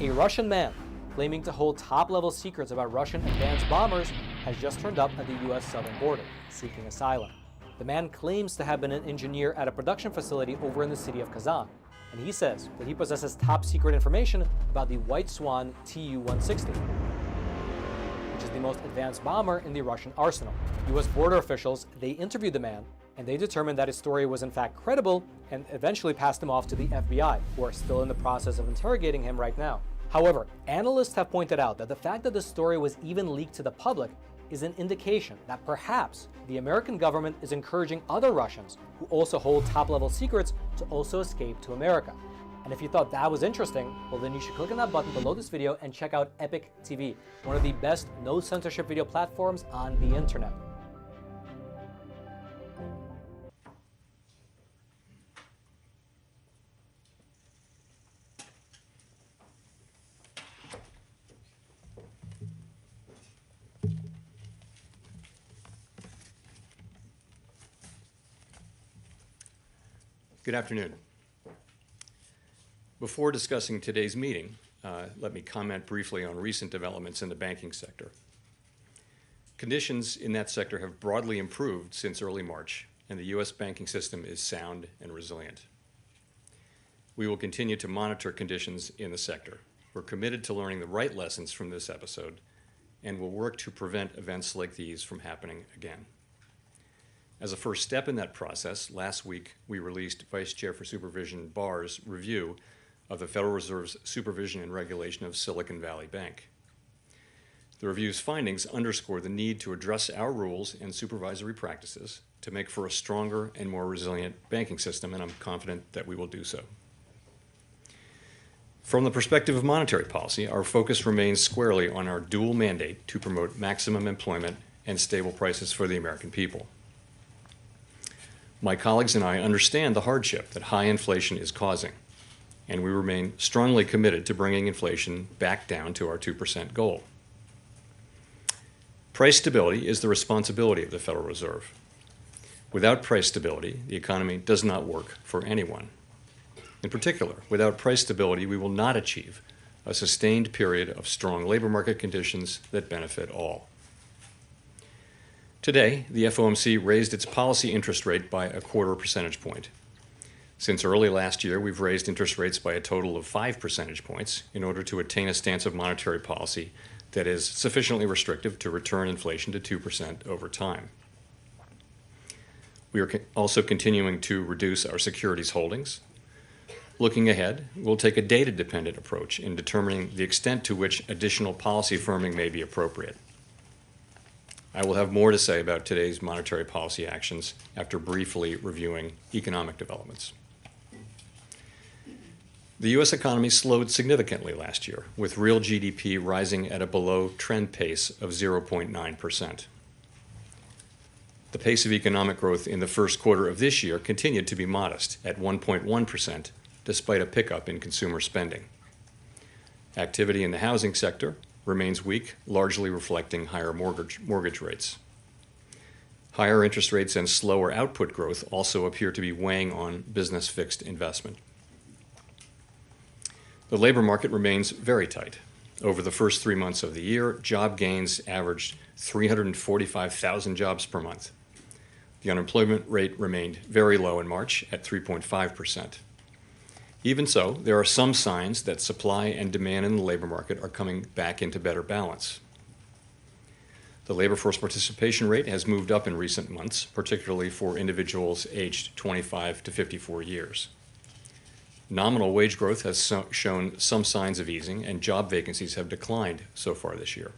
A Russian man claiming to hold top-level secrets about Russian advanced bombers has just turned up at the U.S. southern border, seeking asylum. The man claims to have been an engineer at a production facility over in the city of Kazan, and he says that he possesses top-secret information about the White Swan Tu-160, which is the most advanced bomber in the Russian arsenal. U.S. border officials, they interviewed the man, and they determined that his story was in fact credible and eventually passed him off to the FBI, who are still in the process of interrogating him right now. However, analysts have pointed out that the fact that the story was even leaked to the public is an indication that perhaps the American government is encouraging other Russians who also hold top-level secrets to also escape to America. And if you thought that was interesting, well then you should click on that button below this video and check out Epoch TV, one of the best no-censorship video platforms on the internet. Good afternoon. Before discussing today's meeting, let me comment briefly on recent developments in the banking sector. Conditions in that sector have broadly improved since early March, and the U.S. banking system is sound and resilient. We will continue to monitor conditions in the sector. We're committed to learning the right lessons from this episode, and will work to prevent events like these from happening again. As a first step in that process, last week we released Vice Chair for Supervision Barr's review of the Federal Reserve's supervision and regulation of Silicon Valley Bank. The review's findings underscore the need to address our rules and supervisory practices to make for a stronger and more resilient banking system, and I'm confident that we will do so. From the perspective of monetary policy, our focus remains squarely on our dual mandate to promote maximum employment and stable prices for the American people. My colleagues and I understand the hardship that high inflation is causing, and we remain strongly committed to bringing inflation back down to our 2% goal. Price stability is the responsibility of the Federal Reserve. Without price stability, the economy does not work for anyone. In particular, without price stability, we will not achieve a sustained period of strong labor market conditions that benefit all. Today, the FOMC raised its policy interest rate by a 1/4 percentage point. Since early last year, we've raised interest rates by a total of 5 percentage points in order to attain a stance of monetary policy that is sufficiently restrictive to return inflation to 2% over time. We are also continuing to reduce our securities holdings. Looking ahead, we'll take a data-dependent approach in determining the extent to which additional policy firming may be appropriate. I will have more to say about today's monetary policy actions after briefly reviewing economic developments. The U.S. economy slowed significantly last year, with real GDP rising at a below-trend pace of 0.9%. The pace of economic growth in the first quarter of this year continued to be modest at 1.1%, despite a pickup in consumer spending. Activity in the housing sector remains weak, largely reflecting higher mortgage rates. Higher interest rates and slower output growth also appear to be weighing on business fixed investment. The labor market remains very tight. Over the first 3 months of the year, job gains averaged 345,000 jobs per month. The unemployment rate remained very low in March at 3.5%. Even so, there are some signs that supply and demand in the labor market are coming back into better balance. The labor force participation rate has moved up in recent months, particularly for individuals aged 25 to 54 years. Nominal wage growth has shown some signs of easing, and job vacancies have declined so far this year.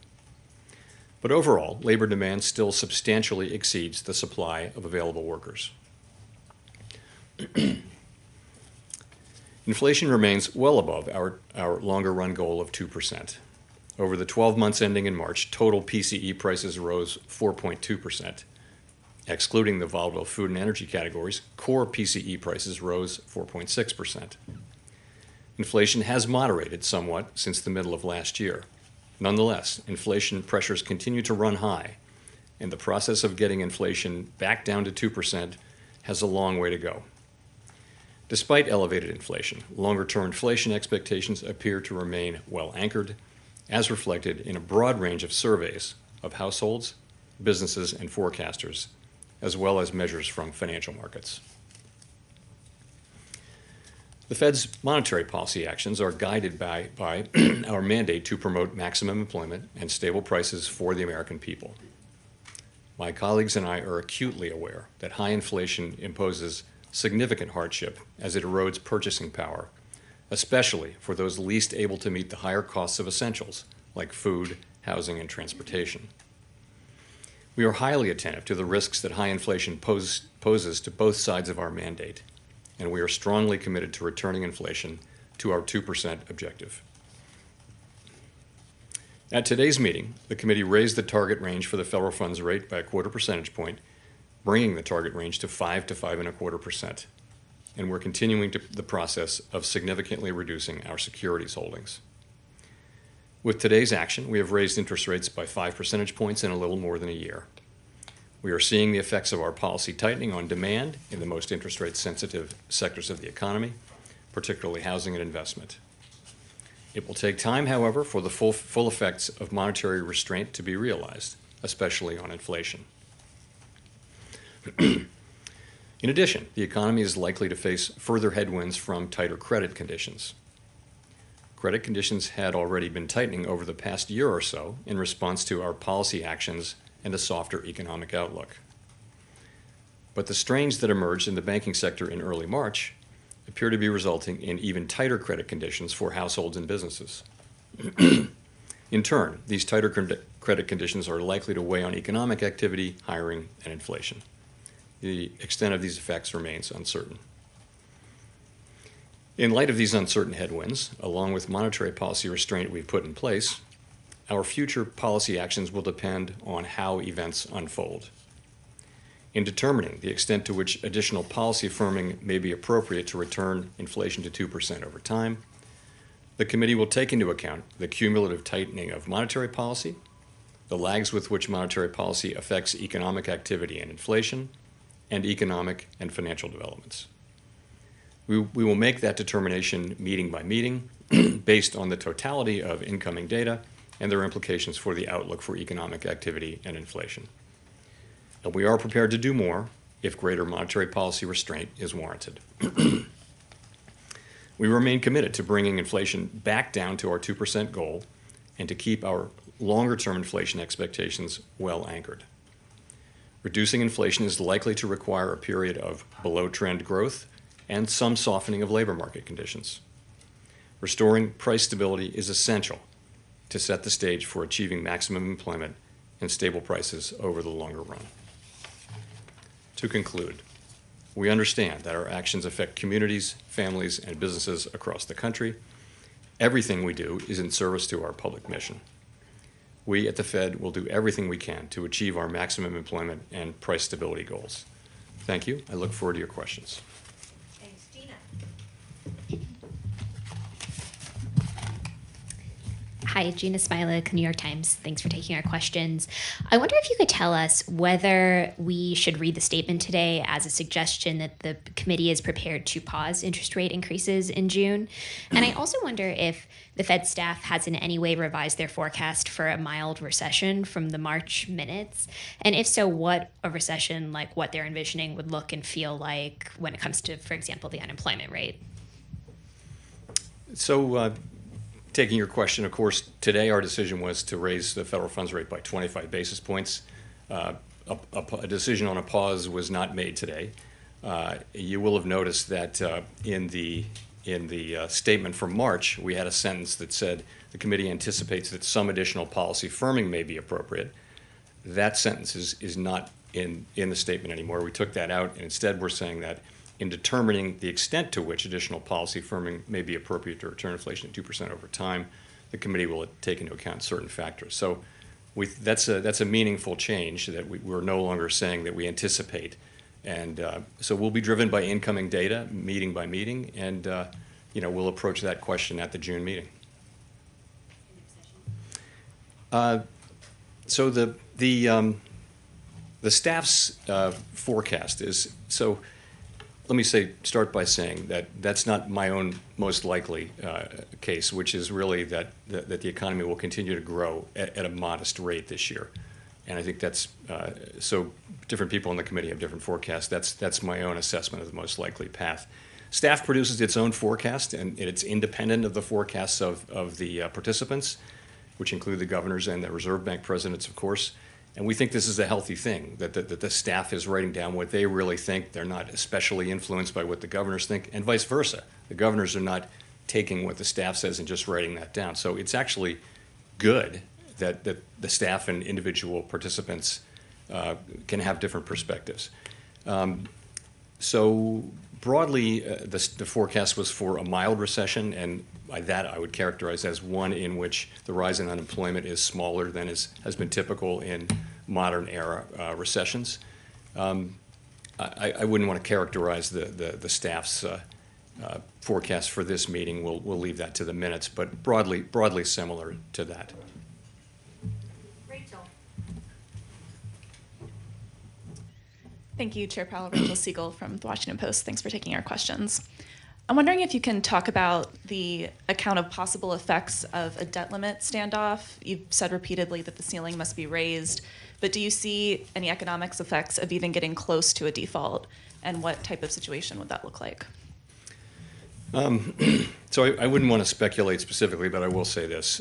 But overall, labor demand still substantially exceeds the supply of available workers. Inflation remains well above our longer-run goal of 2%. Over the 12 months ending in March, total PCE prices rose 4.2%. Excluding the volatile food and energy categories, core PCE prices rose 4.6%. Inflation has moderated somewhat since the middle of last year. Nonetheless, inflation pressures continue to run high, and the process of getting inflation back down to 2% has a long way to go. Despite elevated inflation, longer-term inflation expectations appear to remain well anchored, as reflected in a broad range of surveys of households, businesses, and forecasters, as well as measures from financial markets. The Fed's monetary policy actions are guided by our mandate to promote maximum employment and stable prices for the American people. My colleagues and I are acutely aware that high inflation imposes significant hardship as it erodes purchasing power, especially for those least able to meet the higher costs of essentials like food, housing, and transportation. We are highly attentive to the risks that high inflation poses to both sides of our mandate, and we are strongly committed to returning inflation to our 2% objective. At today's meeting, the committee raised the target range for the federal funds rate by a 1/4 percentage point, bringing the target range to 5 to 5.25%. And we're continuing the process of significantly reducing our securities holdings. With today's action, we have raised interest rates by 5 percentage points in a little more than a year. We are seeing the effects of our policy tightening on demand in the most interest rate sensitive sectors of the economy, particularly housing and investment. It will take time, however, for the full effects of monetary restraint to be realized, especially on inflation. In addition, the economy is likely to face further headwinds from tighter credit conditions. Credit conditions had already been tightening over the past year or so in response to our policy actions and a softer economic outlook. But the strains that emerged in the banking sector in early March appear to be resulting in even tighter credit conditions for households and businesses. In turn, these tighter credit conditions are likely to weigh on economic activity, hiring, and inflation. The extent of these effects remains uncertain. In light of these uncertain headwinds, along with monetary policy restraint we've put in place, our future policy actions will depend on how events unfold. In determining the extent to which additional policy firming may be appropriate to return inflation to 2% over time, the committee will take into account the cumulative tightening of monetary policy, the lags with which monetary policy affects economic activity and inflation, and economic and financial developments. We will make that determination meeting by meeting based on the totality of incoming data and their implications for the outlook for economic activity and inflation. And we are prepared to do more if greater monetary policy restraint is warranted. We remain committed to bringing inflation back down to our 2% goal and to keep our longer-term inflation expectations well anchored. Reducing inflation is likely to require a period of below-trend growth and some softening of labor market conditions. Restoring price stability is essential to set the stage for achieving maximum employment and stable prices over the longer run. To conclude, we understand that our actions affect communities, families, and businesses across the country. Everything we do is in service to our public mission. We at the Fed will do everything we can to achieve our maximum employment and price stability goals. Thank you. I look forward to your questions. Thanks, Gina. Hi, Gina Smilik, New York Times. Thanks for taking our questions. I wonder if you could tell us whether we should read the statement today as a suggestion that the committee is prepared to pause interest rate increases in June. And I also wonder if the Fed staff has in any way revised their forecast for a mild recession from the March minutes. And if so, what a recession like what they're envisioning would look and feel like when it comes to, for example, the unemployment rate. So, taking your question, of course, today our decision was to raise the federal funds rate by 25 basis points. A decision on a pause was not made today. You will have noticed that in the statement from March, we had a sentence that said the committee anticipates that some additional policy firming may be appropriate. That sentence is not in the statement anymore. We took that out, and instead we're saying that in determining the extent to which additional policy firming may be appropriate to return inflation to 2% over time, the committee will take into account certain factors. So that's a meaningful change that we're no longer saying that we anticipate. And so we'll be driven by incoming data, meeting by meeting, and we'll approach that question at the June meeting. So the staff's forecast is, so let me start by saying that that's not my own most likely case, which is really that the economy will continue to grow at a modest rate this year. And I think that's, so different people on the committee have different forecasts. That's my own assessment of the most likely path. Staff produces its own forecast, and it's independent of the forecasts of the participants, which include the governors and the Reserve Bank presidents, of course. And we think this is a healthy thing, that the staff is writing down what they really think. They're not especially influenced by what the governors think, and vice versa. The governors are not taking what the staff says and just writing that down. So it's actually good that the staff and individual participants can have different perspectives. So broadly, the forecast was for a mild recession, and by that I would characterize as one in which the rise in unemployment is smaller than has been typical in modern era recessions. I wouldn't want to characterize the staff's forecast for this meeting. We'll leave that to the minutes, but broadly similar to that. Thank you, Chair Powell. Rachel Siegel from the Washington Post. Thanks for taking our questions. I'm wondering if you can talk about the account of possible effects of a debt limit standoff. You've said repeatedly that the ceiling must be raised, but do you see any economics effects of even getting close to a default, and what type of situation would that look like? So I wouldn't want to speculate specifically, but I will say this.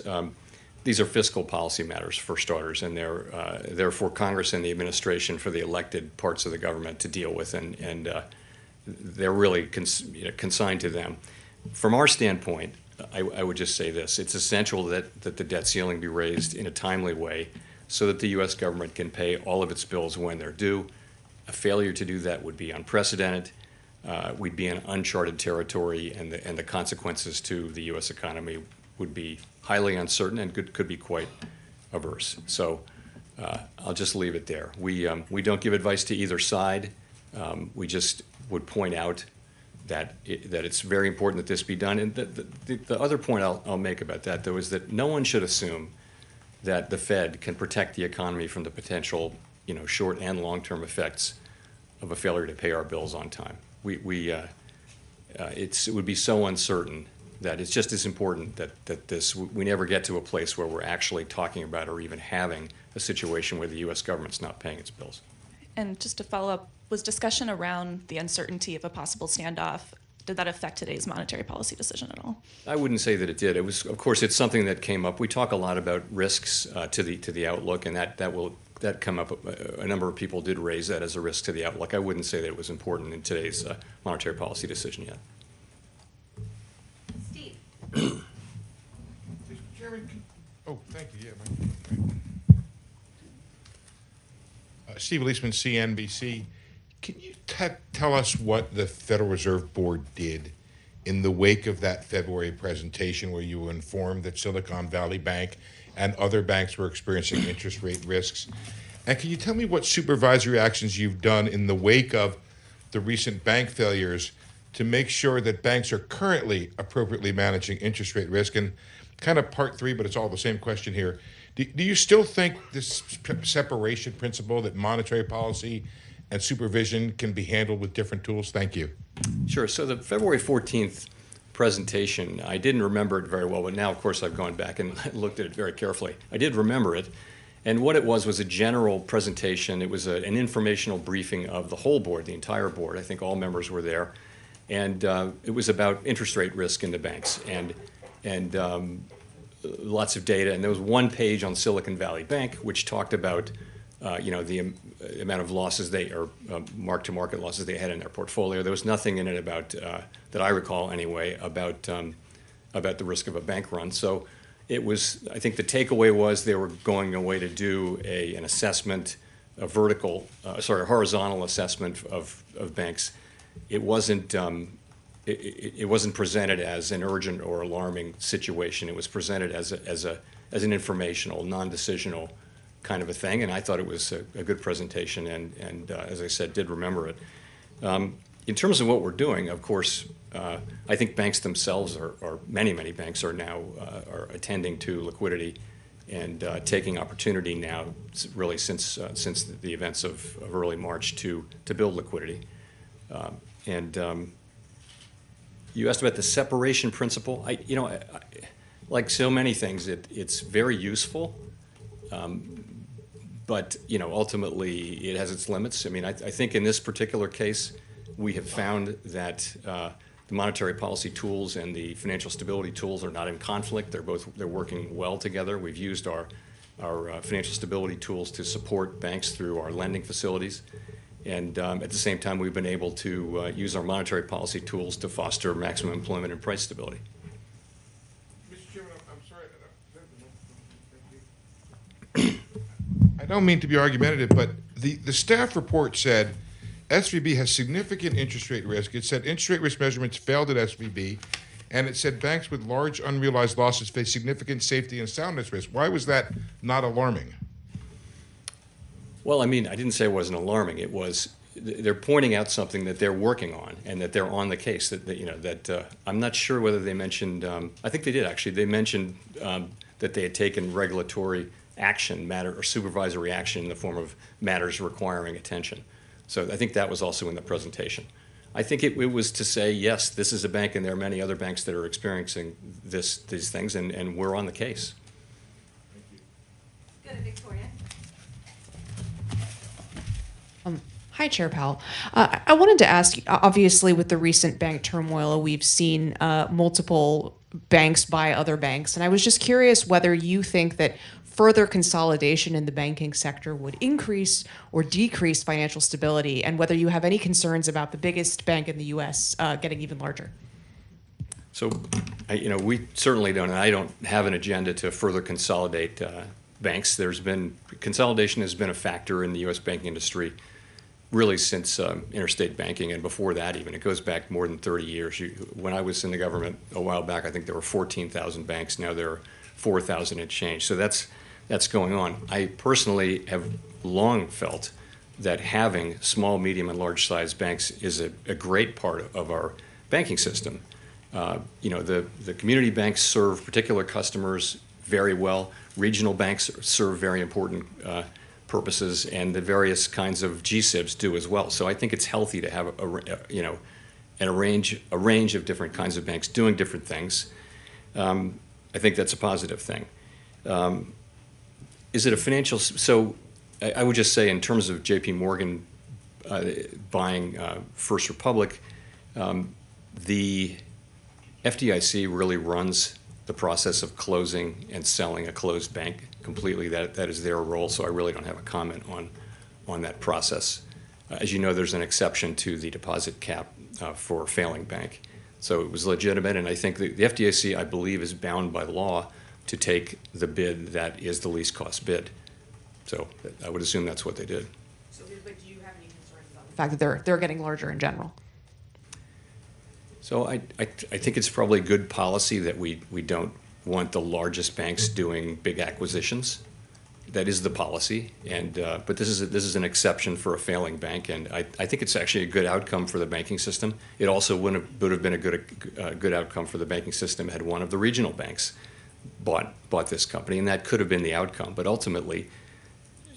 These are fiscal policy matters, for starters, and they're for Congress and the administration, for the elected parts of the government to deal with, and they're really consigned to them. From our standpoint, I would just say this. It's essential that the debt ceiling be raised in a timely way so that the U.S. government can pay all of its bills when they're due. A failure to do that would be unprecedented. We'd be in uncharted territory, and the consequences to the U.S. economy would be highly uncertain and could be quite averse. So I'll just leave it there. We don't give advice to either side. We just would point out that it's very important that this be done. And the other point I'll make about that, though, is that no one should assume that the Fed can protect the economy from the potential, short and long-term effects of a failure to pay our bills on time. It would be so uncertain that it's just as important that we never get to a place where we're actually talking about or even having a situation where the U.S. government's not paying its bills. And just to follow up, was discussion around the uncertainty of a possible standoff, did that affect today's monetary policy decision at all? I wouldn't say that it did. It was, of course, it's something that came up. We talk a lot about risks to the outlook, and that come up. A number of people did raise that as a risk to the outlook. I wouldn't say that it was important in today's monetary policy decision yet. Steve. Mr. Chairman, thank you. Steve Leisman, CNBC. Can you tell us what the Federal Reserve Board did in the wake of that February presentation where you were informed that Silicon Valley Bank and other banks were experiencing interest rate risks? And can you tell me what supervisory actions you've done in the wake of the recent bank failures to make sure that banks are currently appropriately managing interest rate risk? And kind of part three, but it's all the same question here. Do you still think this separation principle, that monetary policy and supervision can be handled with different tools? Thank you. Sure. So the February 14th presentation, I didn't remember it very well, but now, of course, I've gone back and looked at it very carefully. I did remember it. And what it was a general presentation. It was an informational briefing of the whole board, the entire board. I think all members were there. And it was about interest rate risk in the banks and lots of data. And there was one page on Silicon Valley Bank, which talked about the amount of losses mark-to-market losses they had in their portfolio. There was nothing in it about, that I recall anyway, about the risk of a bank run. So it was, I think the takeaway was they were going away to do an assessment, a horizontal assessment of banks. It wasn't presented as an urgent or alarming situation. It was presented as an informational, non-decisional kind of a thing, and I thought it was a good presentation, and as I said, did remember it. In terms of what we're doing, of course, I think banks themselves are many banks are now are attending to liquidity and taking opportunity now, really since the events of early March to build liquidity. And you asked about the separation principle. Like so many things, it's very useful, but ultimately it has its limits. I mean, I think in this particular case, we have found that the monetary policy tools and the financial stability tools are not in conflict. They're working well together. We've used our financial stability tools to support banks through our lending facilities. And at the same time, we've been able to use our monetary policy tools to foster maximum employment and price stability. Mr. Chairman, I'm sorry. I don't mean to be argumentative, but the staff report said SVB has significant interest rate risk. It said interest rate risk measurements failed at SVB, and it said banks with large unrealized losses face significant safety and soundness risk. Why was that not alarming? Well, I mean, I didn't say it wasn't alarming. It was they're pointing out something that they're working on and that they're on the case. That I'm not sure whether they mentioned. I think they did actually. They mentioned that they had taken regulatory action, or supervisory action in the form of matters requiring attention. So I think that was also in the presentation. I think it was to say, yes, this is a bank, and there are many other banks that are experiencing these things, and we're on the case. Go to Victoria. Hi, Chair Powell. I wanted to ask, obviously, with the recent bank turmoil, we've seen multiple banks buy other banks. And I was just curious whether you think that further consolidation in the banking sector would increase or decrease financial stability, and whether you have any concerns about the biggest bank in the U.S. Getting even larger. So, we certainly don't, and I don't have an agenda to further consolidate banks. Consolidation has been a factor in the U.S. banking industry really since interstate banking, and before that even. It goes back more than 30 years. When I was in the government a while back, I think there were 14,000 banks. Now there are 4,000 and change. So that's going on. I personally have long felt that having small, medium, and large-sized banks is a great part of our banking system. The community banks serve particular customers very well. Regional banks serve very important purposes, and the various kinds of GSIBs do as well. So I think it's healthy to have a range of different kinds of banks doing different things. I think that's a positive thing. Is it a financial? So I would just say, in terms of J.P. Morgan buying First Republic, the FDIC really runs the process of closing and selling a closed bank completely. That is their role, so I really don't have a comment on that process. As you know, there's an exception to the deposit cap for a failing bank. So it was legitimate, and I think the FDIC, I believe, is bound by law to take the bid that is the least cost bid. So I would assume that's what they did. So, but do you have any concerns about the fact that they're getting larger in general? So I think it's probably good policy that we don't want the largest banks doing big acquisitions. That is the policy, and but this is an exception for a failing bank, and I think it's actually a good outcome for the banking system. It also would have been a good outcome for the banking system had one of the regional banks bought this company, and that could have been the outcome. But ultimately,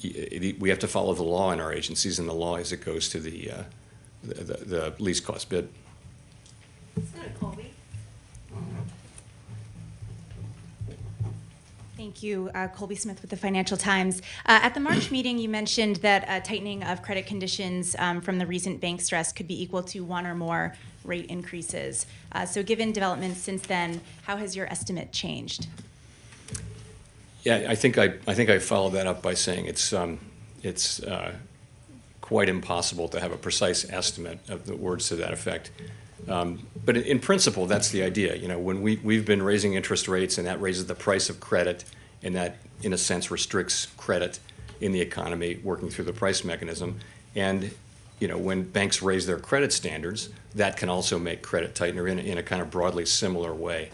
we have to follow the law in our agencies, and the law is it goes to the least cost bid. Let's go to Colby. Thank you. Colby Smith with the Financial Times. At the March meeting, you mentioned that a tightening of credit conditions from the recent bank stress could be equal to one or more rate increases. So given developments since then, how has your estimate changed? Yeah, I think I followed that up by saying it's quite impossible to have a precise estimate of the words to that effect. But in principle, that's the idea. When we've been raising interest rates, and that raises the price of credit, and that, in a sense, restricts credit in the economy, working through the price mechanism. And when banks raise their credit standards, that can also make credit tighter in a kind of broadly similar way.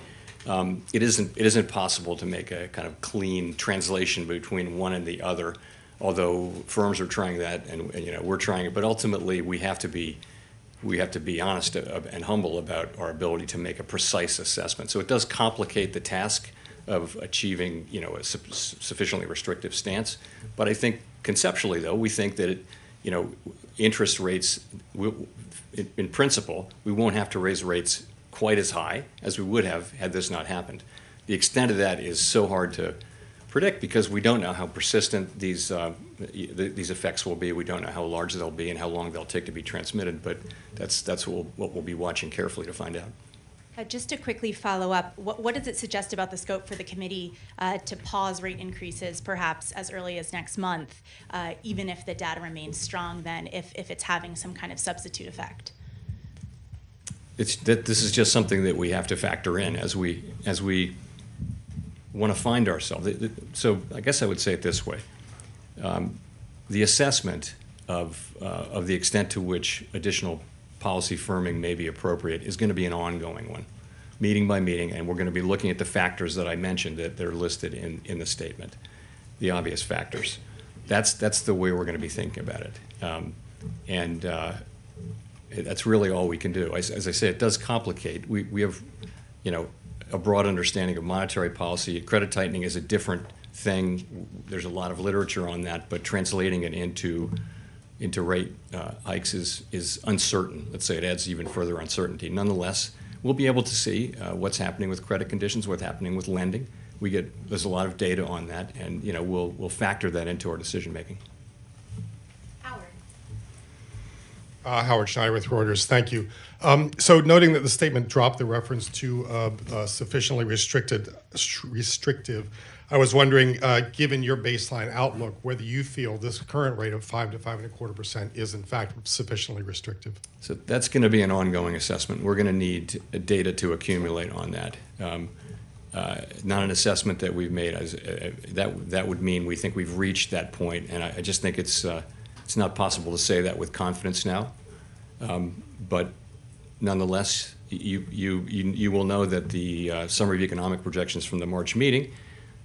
It isn't possible to make a kind of clean translation between one and the other, although firms are trying that, and we're trying it. But ultimately, we have to be honest and humble about our ability to make a precise assessment. So it does complicate the task of achieving, a sufficiently restrictive stance. But I think conceptually, though, we think that interest rates, in principle, we won't have to raise rates quite as high as we would have had this not happened. The extent of that is so hard to predict because we don't know how persistent these effects will be. We don't know how large they'll be and how long they'll take to be transmitted, but that's what we'll be watching carefully to find out. Just to quickly follow up, what does it suggest about the scope for the committee to pause rate increases perhaps as early as next month, even if the data remains strong then, if it's having some kind of substitute effect? This is just something that we have to factor in as we want to find ourselves. So I guess I would say it this way. The assessment of the extent to which additional policy firming may be appropriate is going to be an ongoing one, meeting by meeting, and we're going to be looking at the factors that I mentioned that are listed in the statement, the obvious factors. That's the way we're going to be thinking about it. That's really all we can do. As I say, it does complicate. We have, a broad understanding of monetary policy. Credit tightening is a different thing. There's a lot of literature on that, but translating it into rate hikes is uncertain. Let's say it adds even further uncertainty. Nonetheless, we'll be able to see what's happening with credit conditions, what's happening with lending. There's a lot of data on that, and we'll factor that into our decision making. Howard Schneider with Reuters. Thank you. So noting that the statement dropped the reference to sufficiently restrictive, I was wondering, given your baseline outlook, whether you feel this current rate of 5 to 5.25% is in fact sufficiently restrictive. So that's going to be an ongoing assessment. We're going to need data to accumulate on that. Not an assessment that we've made. That would mean we think we've reached that point, and I just think it's not possible to say that with confidence now. But nonetheless, you will know that the summary of economic projections from the March meeting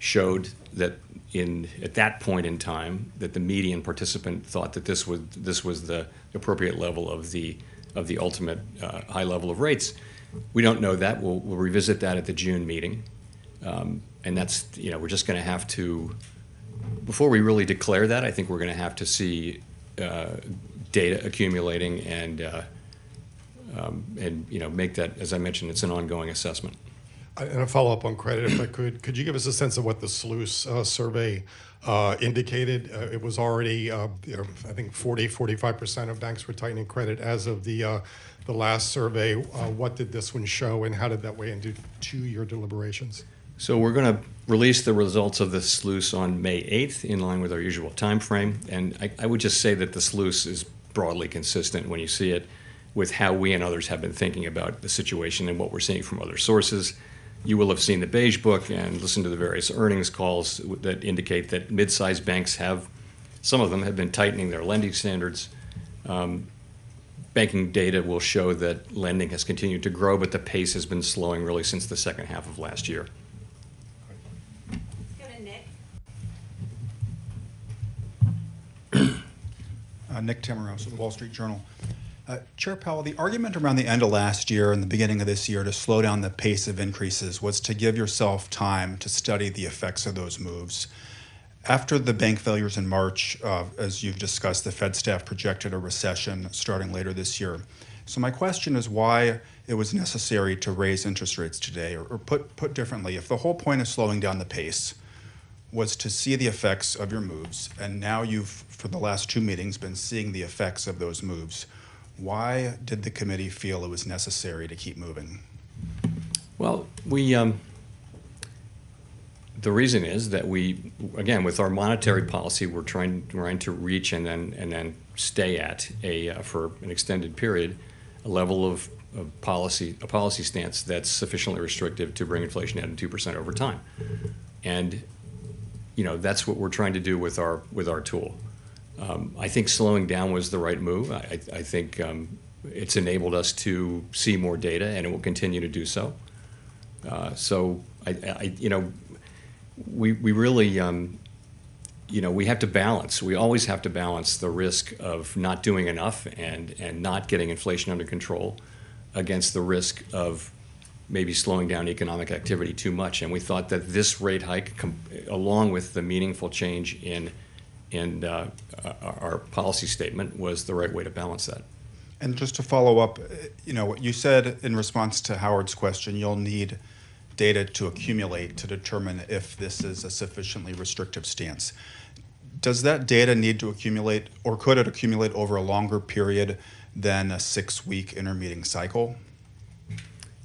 showed that at that point in time that the median participant thought that this was the appropriate level of the ultimate high level of rates. We don't know that. We'll revisit that at the June meeting, and that's we're just going to have to, before we really declare that, I think we're going to have to see data accumulating and make that, as I mentioned, it's an ongoing assessment. And a follow-up on credit, if I could you give us a sense of what the SLUICE survey indicated? It was already, I think 45% of banks were tightening credit as of the last survey. What did this one show, and how did that weigh into your deliberations? So we're going to release the results of the SLUICE on May 8th, in line with our usual time frame. And I would just say that the SLUICE is broadly consistent when you see it with how we and others have been thinking about the situation and what we're seeing from other sources. You will have seen the Beige Book and listened to the various earnings calls that indicate that mid-sized banks some of them have been tightening their lending standards. Banking data will show that lending has continued to grow, but the pace has been slowing really since the second half of last year. Nick Tamaros of the Wall Street Journal. Chair Powell, the argument around the end of last year and the beginning of this year to slow down the pace of increases was to give yourself time to study the effects of those moves. After the bank failures in March, as you've discussed, the Fed staff projected a recession starting later this year. So my question is why it was necessary to raise interest rates today, or put differently, if the whole point of slowing down the pace was to see the effects of your moves, and now you've, for the last 2 meetings, been seeing the effects of those moves, why did the committee feel it was necessary to keep moving? Well, the reason is that we, again, with our monetary policy, we're trying to reach and then stay at for an extended period, a level of policy stance that's sufficiently restrictive to bring inflation down to 2% over time, and that's what we're trying to do with our tool. I think slowing down was the right move. I think it's enabled us to see more data, and it will continue to do so. So we really we have to balance. We always have to balance the risk of not doing enough and not getting inflation under control against the risk of maybe slowing down economic activity too much. And we thought that this rate hike, along with the meaningful change in in our policy statement was the right way to balance that. And just to follow up, what you said in response to Howard's question, you'll need data to accumulate to determine if this is a sufficiently restrictive stance. Does that data need to accumulate, or could it accumulate over a longer period than a 6-week intermeeting cycle?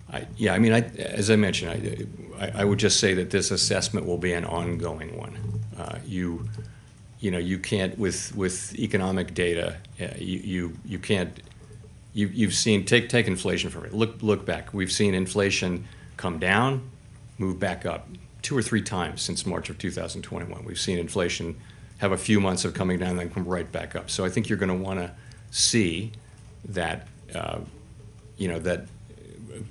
As I mentioned, I would just say that this assessment will be an ongoing one. You can't with economic data. You can't. You've seen take inflation from it. Look back. We've seen inflation come down, move back up 2 or 3 times since March of 2021. We've seen inflation have a few months of coming down and then come right back up. So I think you're going to want to see that that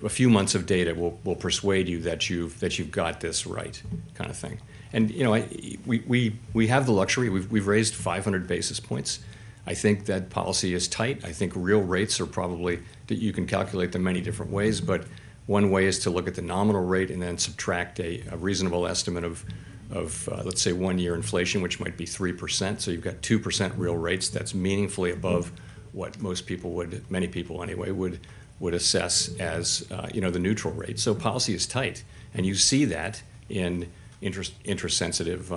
a few months of data will persuade you that you've got this right, kind of thing. And we have the luxury. We've raised 500 basis points. I think that policy is tight. I think real rates are probably that you can calculate them many different ways, but one way is to look at the nominal rate and then subtract a reasonable estimate of let's say 1-year inflation, which might be 3%. So you've got 2% real rates. That's meaningfully above what many people anyway, would assess as the neutral rate. So policy is tight, and you see that in interest-sensitive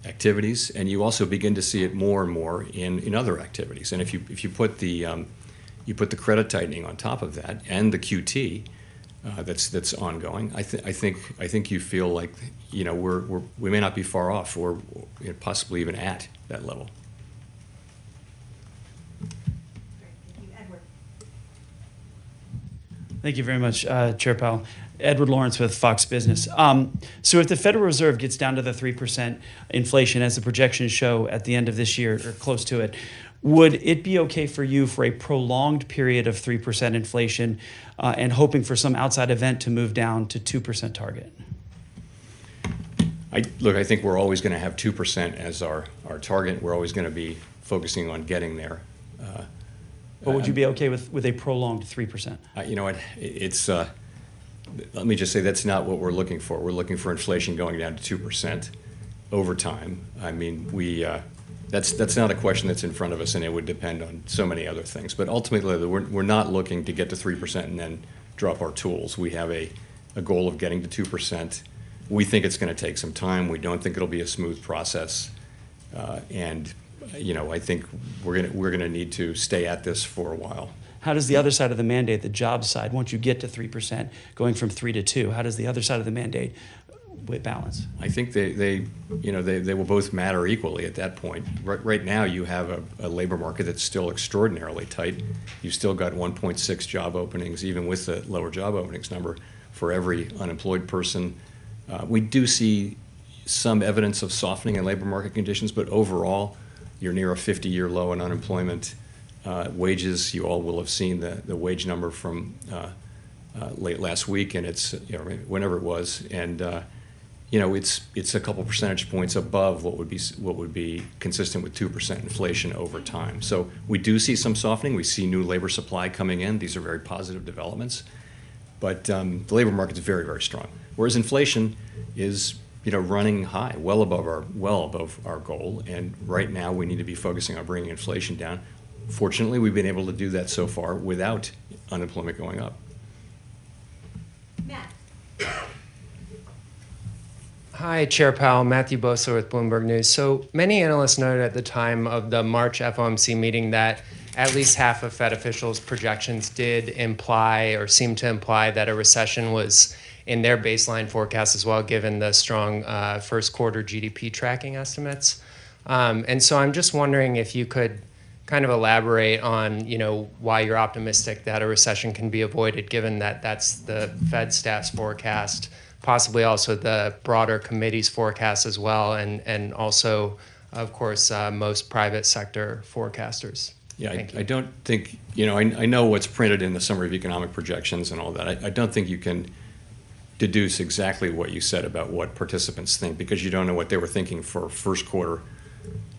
activities, and you also begin to see it more and more in other activities. And if you put the credit tightening on top of that and the QT that's ongoing, I think you feel like we may not be far off, or possibly even at that level. Thank you very much, Chair Powell. Edward Lawrence with Fox Business. So if the Federal Reserve gets down to the 3% inflation, as the projections show at the end of this year, or close to it, would it be okay for you for a prolonged period of 3% inflation and hoping for some outside event to move down to 2% target? I think we're always going to have 2% as our target. We're always going to be focusing on getting there. But would you be okay with a prolonged 3%? Let me just say that's not what we're looking for. We're looking for inflation going down to 2% over time. I mean, that's not a question that's in front of us, and it would depend on so many other things. But ultimately, we're not looking to get to 3% and then drop our tools. We have a goal of getting to 2%. We think it's going to take some time. We don't think it'll be a smooth process, and I think we're going to need to stay at this for a while. How does the other side of the mandate, the job side, once you get to 3%, going from 3 to 2, how does the other side of the mandate balance? I think they will both matter equally at that point. Right now, you have a labor market that's still extraordinarily tight. You've still got 1.6 job openings, even with the lower job openings number, for every unemployed person. We do see some evidence of softening in labor market conditions, but overall, you're near a 50-year low in unemployment. Wages, you all will have seen the wage number from late last week, and it's whenever it was, and it's a couple percentage points above what would be consistent with 2% inflation over time. So we do see some softening. We see new labor supply coming in. These are very positive developments, but the labor market's very, very strong. Whereas inflation is running high, well above our goal, and right now we need to be focusing on bringing inflation down. Fortunately, we've been able to do that so far without unemployment going up. Matt. Hi, Chair Powell. Matthew Boesler with Bloomberg News. So many analysts noted at the time of the March FOMC meeting that at least half of Fed officials' projections did imply or seem to imply that a recession was in their baseline forecast as well, given the strong first quarter GDP tracking estimates. And so I'm just wondering if you could kind of elaborate on, why you're optimistic that a recession can be avoided, given that that's the Fed staff's forecast, possibly also the broader committee's forecast as well, and also, of course, most private sector forecasters. Yeah, I don't think, I know what's printed in the summary of economic projections and all that. I don't think you can deduce exactly what you said about what participants think, because you don't know what they were thinking for first quarter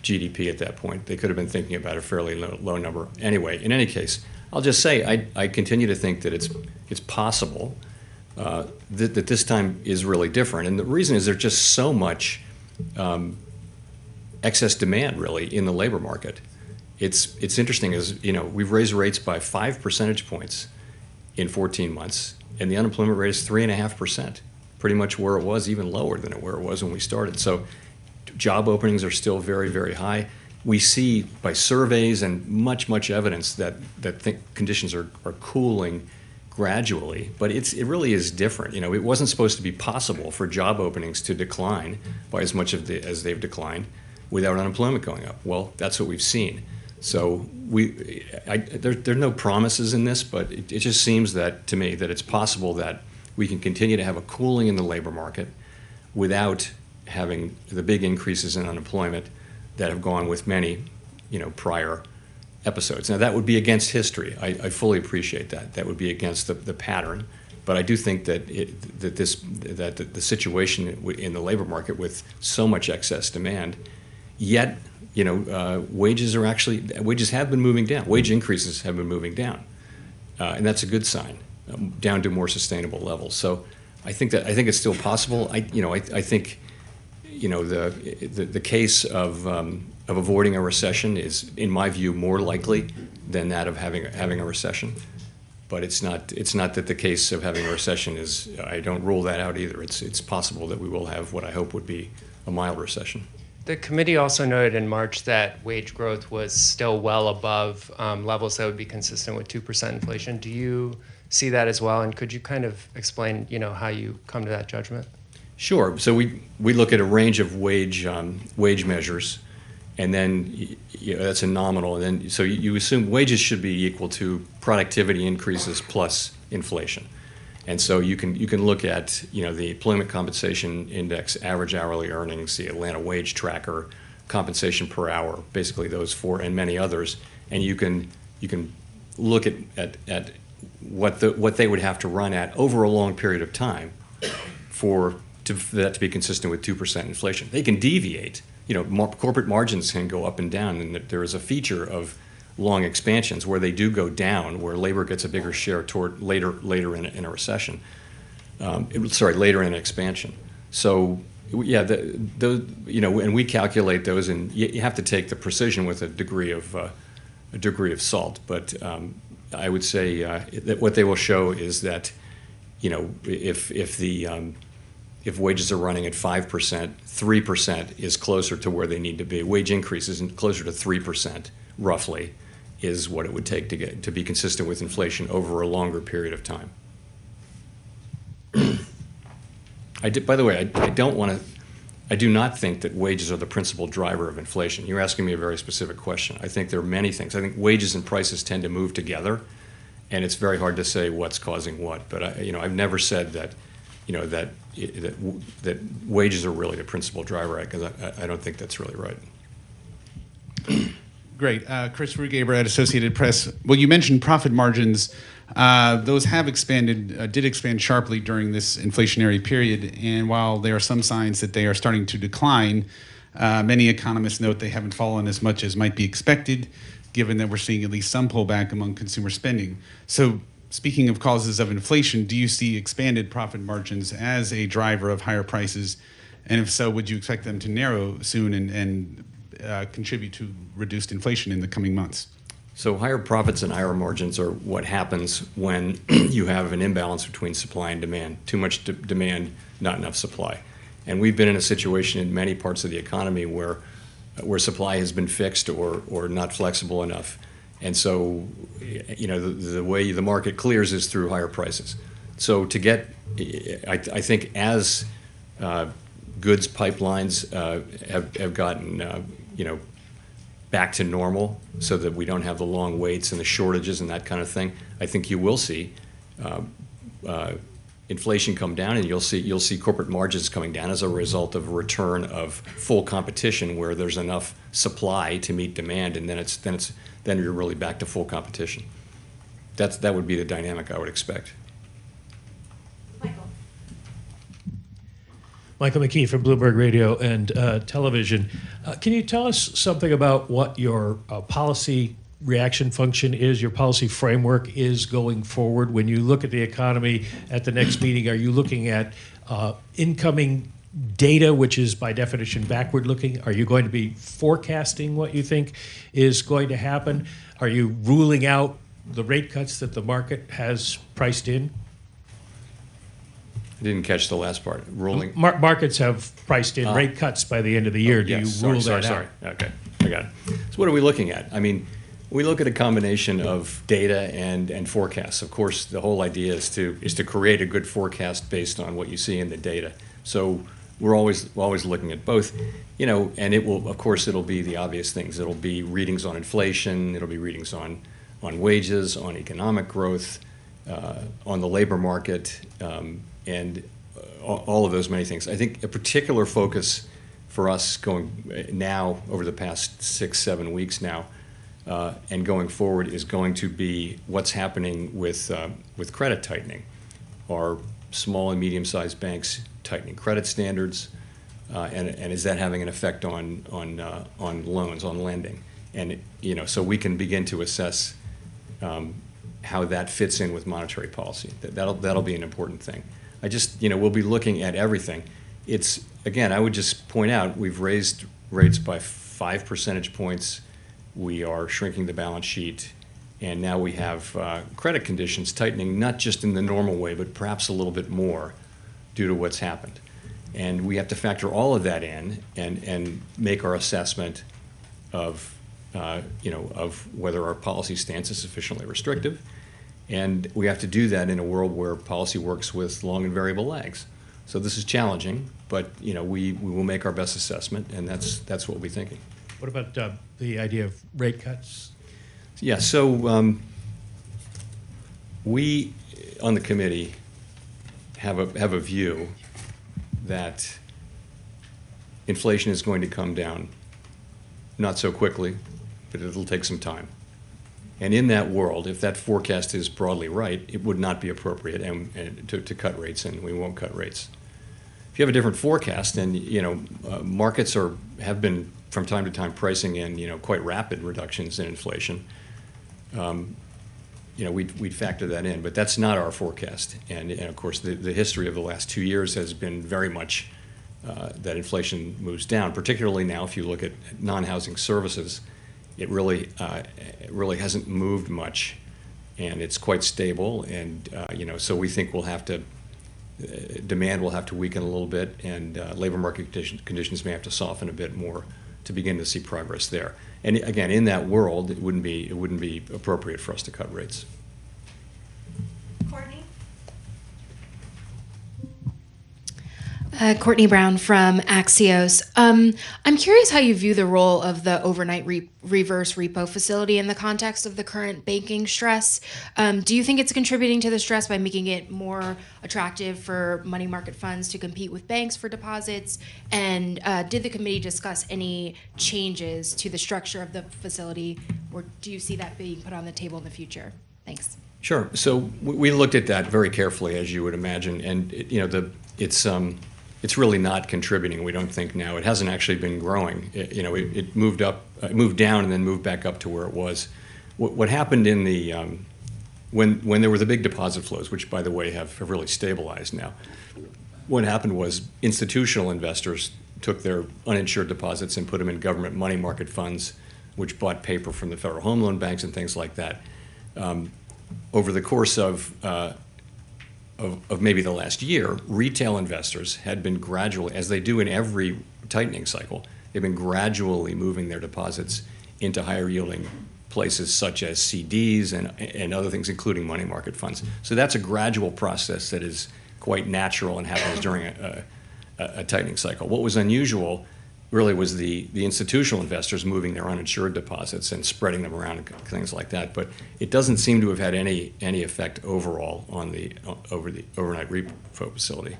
GDP at that point. They could have been thinking about a fairly low number. Anyway, in any case, I'll just say I continue to think that it's possible that this time is really different. And the reason is there's just so much excess demand really in the labor market. It's interesting as we've raised rates by 5 percentage points in 14 months, and the unemployment rate is 3.5%, pretty much where it was, even lower than where it was when we started. So job openings are still very, very high. We see by surveys and much evidence that conditions are cooling gradually, but it really is different. It wasn't supposed to be possible for job openings to decline by as much as they've declined without unemployment going up. Well, that's what we've seen. So there are no promises in this, but it just seems to me that it's possible that we can continue to have a cooling in the labor market without having the big increases in unemployment that have gone with many, prior episodes. Now that would be against history. I fully appreciate that. That would be against the pattern. But I do think that the situation in the labor market with so much excess demand, yet wages have been moving down. Wage increases have been moving down, and that's a good sign, down to more sustainable levels. So I think it's still possible. I think the case of avoiding a recession is, in my view, more likely than that of having a recession. But it's not that the case of having a recession is. I don't rule that out either. It's possible that we will have what I hope would be a mild recession. The committee also noted in March that wage growth was still well above levels that would be consistent with 2% inflation. Do you see that as well? And could you kind of explain, how you come to that judgment? Sure. So we look at a range of wage measures, and then that's a nominal. And then so you assume wages should be equal to productivity increases plus inflation. And so you can look at the Employment Compensation Index, average hourly earnings, the Atlanta Wage Tracker, compensation per hour, basically those four, and many others, and you can look at what they would have to run at over a long period of time for that to be consistent with 2% inflation. They can deviate. Corporate margins can go up and down, and there is a feature of long expansions where they do go down, where labor gets a bigger share toward later in a recession. Later in an expansion. So yeah, and we calculate those, and you have to take the precision with a degree of salt. But I would say that what they will show is that if wages are running at 5%, 3% is closer to where they need to be. Wage increases closer to 3%, roughly, is what it would take to be consistent with inflation over a longer period of time. By the way, I do not think that wages are the principal driver of inflation. You're asking me a very specific question. I think there are many things. I think wages and prices tend to move together, and it's very hard to say what's causing what. But I've never said that that wages are really the principal driver, because I don't think that's really right. Great. Christopher Gaber at Associated Press. Well, you mentioned profit margins. Those have did expand sharply during this inflationary period. And while there are some signs that they are starting to decline, many economists note they haven't fallen as much as might be expected, given that we're seeing at least some pullback among consumer spending. So speaking of causes of inflation, do you see expanded profit margins as a driver of higher prices? And if so, would you expect them to narrow soon and contribute to reduced inflation in the coming months? So higher profits and higher margins are what happens when you have an imbalance between supply and demand. Too much demand, not enough supply. And we've been in a situation in many parts of the economy where supply has been fixed or not flexible enough. And so, the way the market clears is through higher prices. So I think as goods pipelines have gotten back to normal, so that we don't have the long waits and the shortages and that kind of thing, I think you will see inflation come down, and you'll see corporate margins coming down as a result of a return of full competition, where there's enough supply to meet demand, and then you're really back to full competition. That would be the dynamic I would expect. Michael McKee from Bloomberg Radio and Television. Can you tell us something about what your policy reaction function is, your policy framework is going forward? When you look at the economy at the next meeting, are you looking at incoming data, which is by definition backward looking? Are you going to be forecasting what you think is going to happen? Are you ruling out the rate cuts that the market has priced in? I didn't catch the last part. Ruling. Markets have priced in rate cuts by the end of the year. Do you rule that out? Okay, I got it. So what are we looking at? I mean, we look at a combination of data and forecasts. Of course, the whole idea is to create a good forecast based on what you see in the data. So we're always looking at both, and it will, of course, it'll be the obvious things. It'll be readings on inflation. It'll be readings on wages, on economic growth, on the labor market, and all of those many things. I think a particular focus for us going now over the past 6-7 weeks now, and going forward is going to be what's happening with credit tightening. Are small and medium-sized banks tightening credit standards, and is that having an effect on loans, on lending? And so we can begin to assess how that fits in with monetary policy. That'll be an important thing. We'll be looking at everything. Again, I would just point out we've raised rates by 5 percentage points. We are shrinking the balance sheet, and now we have credit conditions tightening, not just in the normal way, but perhaps a little bit more due to what's happened. And we have to factor all of that in and make our assessment of whether our policy stance is sufficiently restrictive. And we have to do that in a world where policy works with long and variable lags. So this is challenging, but we will make our best assessment, and that's what we're thinking. What about the idea of rate cuts? Yeah, so we on the committee have a view that inflation is going to come down, not so quickly, but it'll take some time. And in that world, if that forecast is broadly right, it would not be appropriate and to cut rates, and we won't cut rates. If you have a different forecast, and markets have been from time to time pricing in quite rapid reductions in inflation, we'd factor that in, but that's not our forecast. And of course, the history of the last 2 years has been very much that inflation moves down. Particularly now, if you look at non-housing services, it really hasn't moved much, and it's quite stable. And so we think demand will have to weaken a little bit, and labor market conditions may have to soften a bit more to begin to see progress there. And again, in that world, it wouldn't be appropriate for us to cut rates. Courtney? Courtney Brown from Axios. I'm curious how you view the role of the overnight reverse repo facility in the context of the current banking stress. Do you think it's contributing to the stress by making it more attractive for money market funds to compete with banks for deposits? And did the committee discuss any changes to the structure of the facility, or do you see that being put on the table in the future? Thanks. Sure. So we looked at that very carefully, as you would imagine, and it's really not contributing. We don't think now. It hasn't actually been growing. It moved down, and then moved back up to where it was. What happened in the when there were the big deposit flows, which by the way have really stabilized now. What happened was institutional investors took their uninsured deposits and put them in government money market funds, which bought paper from the Federal Home Loan Banks and things like that. Over the course of maybe the last year, retail investors had been gradually, as they do in every tightening cycle, they've been gradually moving their deposits into higher yielding places such as CDs and other things, including money market funds. So that's a gradual process that is quite natural and happens during a tightening cycle. What was unusual really was the institutional investors moving their uninsured deposits and spreading them around and things like that. But it doesn't seem to have had any effect overall on over the overnight repo facility.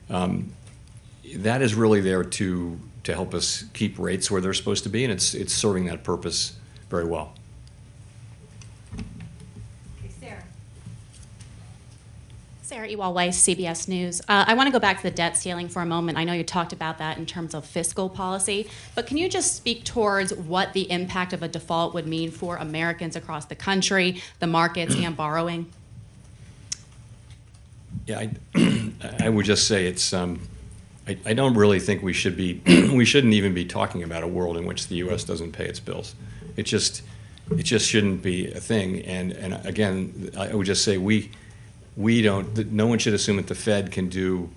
That is really there to help us keep rates where they're supposed to be, and it's serving that purpose very well. Sarah Ewald-Weiss, CBS News. I want to go back to the debt ceiling for a moment. I know you talked about that in terms of fiscal policy, but can you just speak towards what the impact of a default would mean for Americans across the country, the markets, and borrowing? Yeah, I would just say it's I don't really think we should be, we shouldn't even be talking about a world in which the U.S. doesn't pay its bills. It just shouldn't be a thing. And again, I would just say we don't, no one should assume that the Fed can do,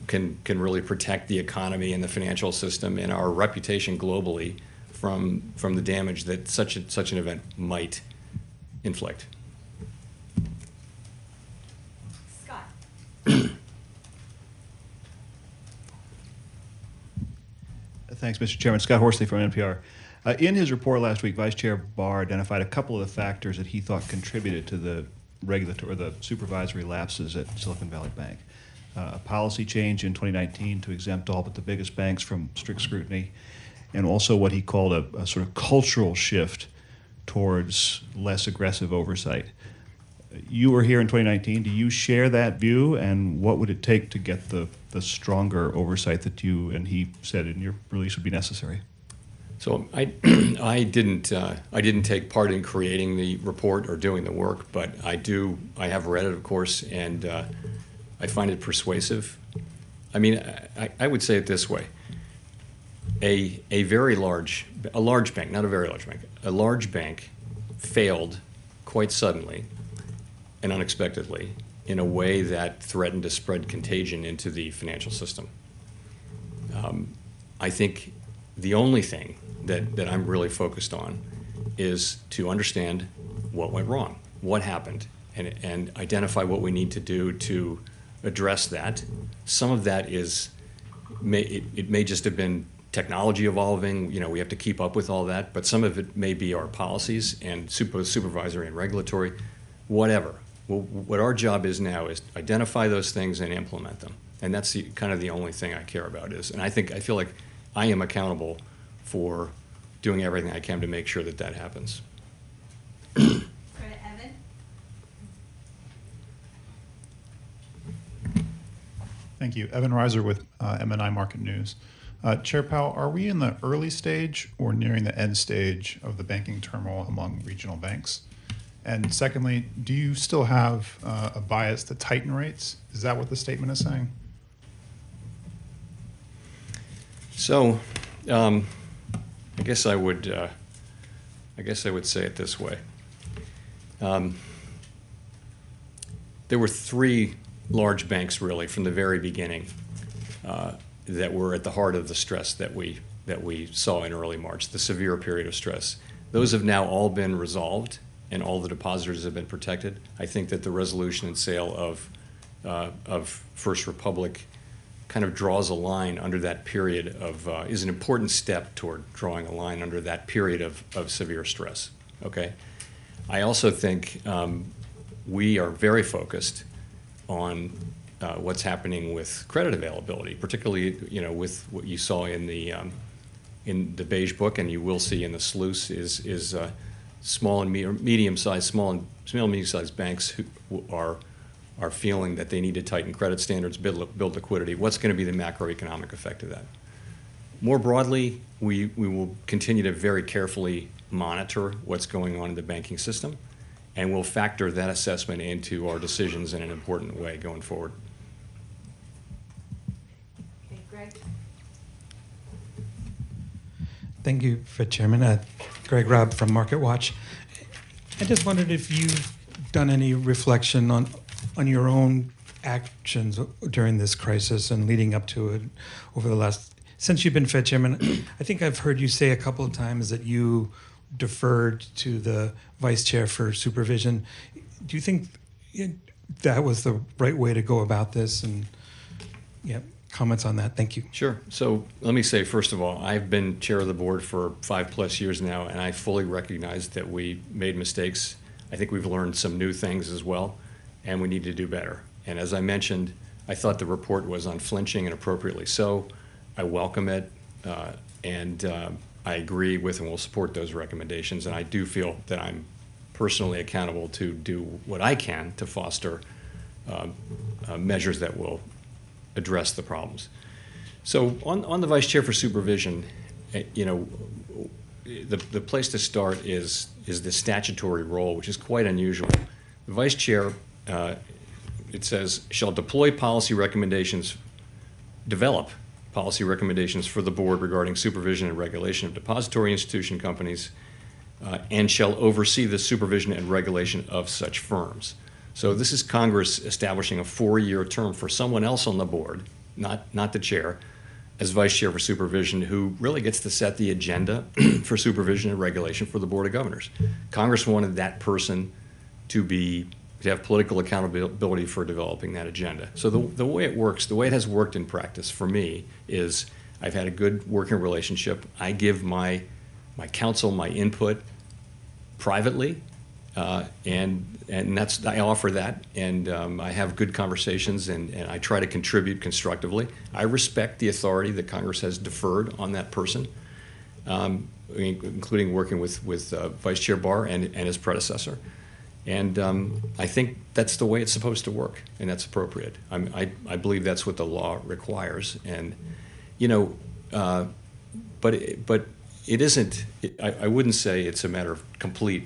can really protect the economy and the financial system and our reputation globally from the damage that such an event might inflict. Scott. Thanks, Mr. Chairman. Scott Horsley from NPR. In his report last week, Vice Chair Barr identified a couple of the factors that he thought contributed to the regulatory, or the supervisory lapses at Silicon Valley Bank. A policy change in 2019 to exempt all but the biggest banks from strict scrutiny, and also what he called a sort of cultural shift towards less aggressive oversight. You were here in 2019. Do you share that view, and what would it take to get the stronger oversight that you and he said in your release would be necessary? So I didn't take part in creating the report or doing the work, but I have read it, of course, and I find it persuasive. I mean, I would say it this way: a large bank, not a very large bank, a large bank failed quite suddenly and unexpectedly in a way that threatened to spread contagion into the financial system. I think the only thing that I'm really focused on is to understand what went wrong, what happened, and identify what we need to do to address that. Some of that may just have been technology evolving. You know, we have to keep up with all that, but some of it may be our policies and supervisory and regulatory, whatever. Well, what our job is now is identify those things and implement them, and that's kind of the only thing I care about is. And I feel like I am accountable for doing everything I can to make sure that that happens. Go to Evan. Thank you. Evan Reiser with MNI Market News. Chair Powell, are we in the early stage or nearing the end stage of the banking turmoil among regional banks? And secondly, do you still have a bias to tighten rates? Is that what the statement is saying? So, I guess I would say it this way. There were three large banks, really, from the very beginning, that were at the heart of the stress that we saw in early March, the severe period of stress. Those have now all been resolved, and all the depositors have been protected. I think that the resolution and sale of First Republic kind of draws a line under that period of, is an important step toward drawing a line under that period of severe stress, okay? I also think we are very focused on what's happening with credit availability, particularly, you know, with what you saw in the beige book, and you will see in the sluice is small and medium-sized banks who are feeling that they need to tighten credit standards, build liquidity. What's going to be the macroeconomic effect of that? More broadly, we will continue to very carefully monitor what's going on in the banking system, and we'll factor that assessment into our decisions in an important way going forward. Okay, Greg. Thank you, Fed Chairman. Greg Robb from MarketWatch. I just wondered if you've done any reflection on your own actions during this crisis and leading up to it over the last, since you've been Fed Chairman. I think I've heard you say a couple of times that you deferred to the Vice Chair for Supervision. Do you think that was the right way to go about this? And yeah, comments on that. Thank you. Sure. So let me say, first of all, I've been chair of the board for 5+ years now, and I fully recognize that we made mistakes. I think we've learned some new things as well, and we need to do better. And as I mentioned, I thought the report was unflinching and appropriately so. I welcome it, and I agree with and will support those recommendations. And I do feel that I'm personally accountable to do what I can to foster measures that will address the problems. So on the Vice Chair for Supervision, you know, the place to start is the statutory role, which is quite unusual. The Vice Chair, it says, shall deploy policy recommendations develop policy recommendations for the board regarding supervision and regulation of depository institution companies, and shall oversee the supervision and regulation of such firms. So this is Congress establishing a 4-year term for someone else on the board, not the chair, as vice chair for supervision, who really gets to set the agenda for supervision and regulation for the Board of Governors. Congress wanted that person to have political accountability for developing that agenda. So the way it works, the way it has worked in practice for me is I've had a good working relationship. I give my counsel my input privately, and that's, I offer that, and I have good conversations, and I try to contribute constructively. I respect the authority that Congress has deferred on that person, including working with Vice Chair Barr and his predecessor. And I think that's the way it's supposed to work, and that's appropriate. I believe that's what the law requires. And, you know, but it isn't, I wouldn't say it's a matter of complete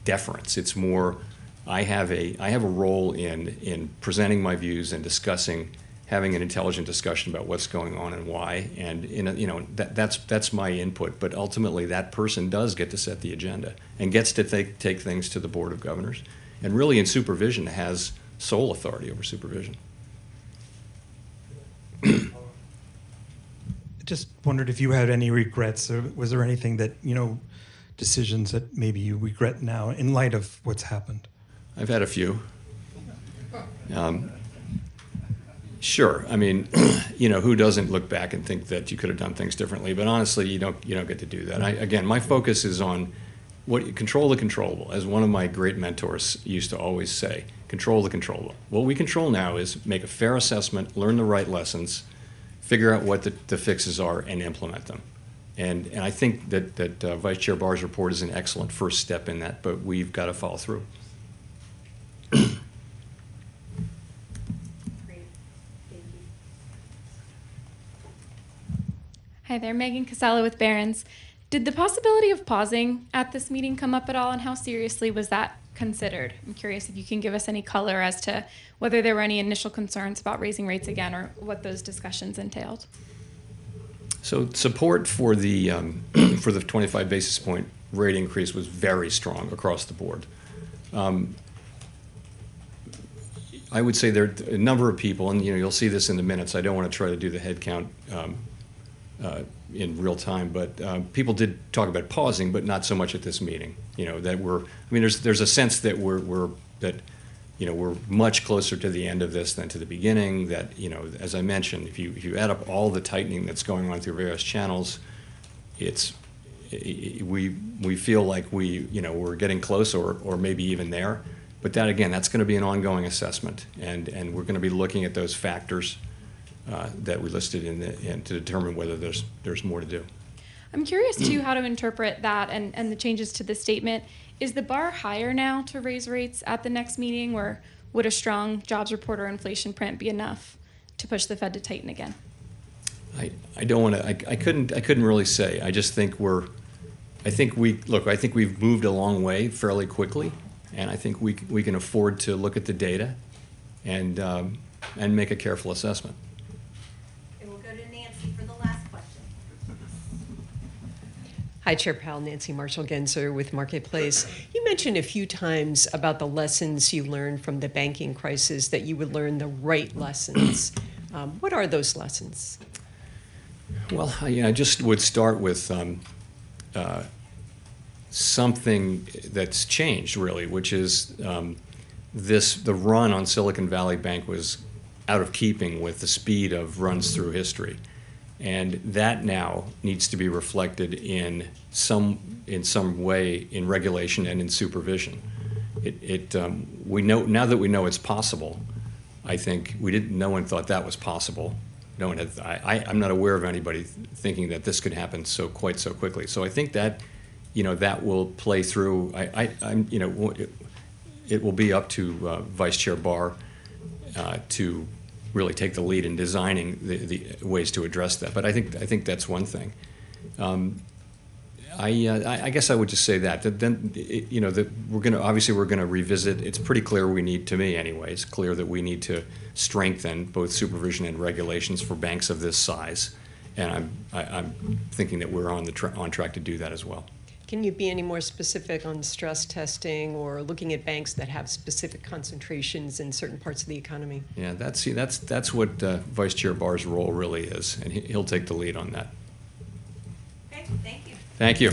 deference. It's more, I have a role in presenting my views and discussing, having an intelligent discussion about what's going on and why, and you know, that's my input. But ultimately, that person does get to set the agenda and gets to take things to the Board of Governors, and really in supervision has sole authority over supervision. Just wondered if you had any regrets, or was there anything that, you know, decisions that maybe you regret now in light of what's happened? I've had a few. Sure. I mean, you know, who doesn't look back and think that you could have done things differently? But honestly, you don't get to do that. Again, my focus is on control the controllable. As one of my great mentors used to always say, control the controllable. What we control now is make a fair assessment, learn the right lessons, figure out what the fixes are, and implement them. And I think that Vice Chair Barr's report is an excellent first step in that, but we've got to follow through. Hi there, Megan Casella with Barron's. Did the possibility of pausing at this meeting come up at all, and how seriously was that considered? I'm curious if you can give us any color as to whether there were any initial concerns about raising rates again, or what those discussions entailed. So support for the 25 basis point rate increase was very strong across the board. I would say there are a number of people, and you'll see this in the minutes. I don't want to try to do the head count in real time, but people did talk about pausing, but not so much at this meeting. There's a sense that we're much closer to the end of this than to the beginning. That, as I mentioned, if you add up all the tightening that's going on through various channels, we feel like we're getting close, or maybe even there. But that's going to be an ongoing assessment, and we're going to be looking at those factors that we listed in to determine whether there's more to do. I'm curious too how to interpret that and the changes to the statement. Is the bar higher now to raise rates at the next meeting, or would a strong jobs report or inflation print be enough to push the Fed to tighten again? I don't want to. I couldn't really say. I just think I think we've moved a long way fairly quickly, and I think we can afford to look at the data and make a careful assessment. Hi, Chair Powell. Nancy Marshall-Genzer with Marketplace. You mentioned a few times about the lessons you learned from the banking crisis, that you would learn the right lessons. What are those lessons? Well, I just would start with something that's changed, really, which is the run on Silicon Valley Bank was out of keeping with the speed of runs through history. And that now needs to be reflected in some way in regulation and in supervision. We know now that we know it's possible. I think no one thought that was possible. No one had. I'm not aware of anybody thinking that this could happen quite so quickly. So I think that that will play through. It will be up to Vice Chair Barr to really take the lead in designing the ways to address that. But I think that's one thing. I guess I would just say that then that we're going to revisit. It's pretty clear we need, to me anyway, it's clear that we need to strengthen both supervision and regulations for banks of this size, and I'm thinking that we're on track to do that as well. Can you be any more specific on stress testing or looking at banks that have specific concentrations in certain parts of the economy? Yeah, that's what Vice Chair Barr's role really is, and he'll take the lead on that. Okay, thank you. Thank you.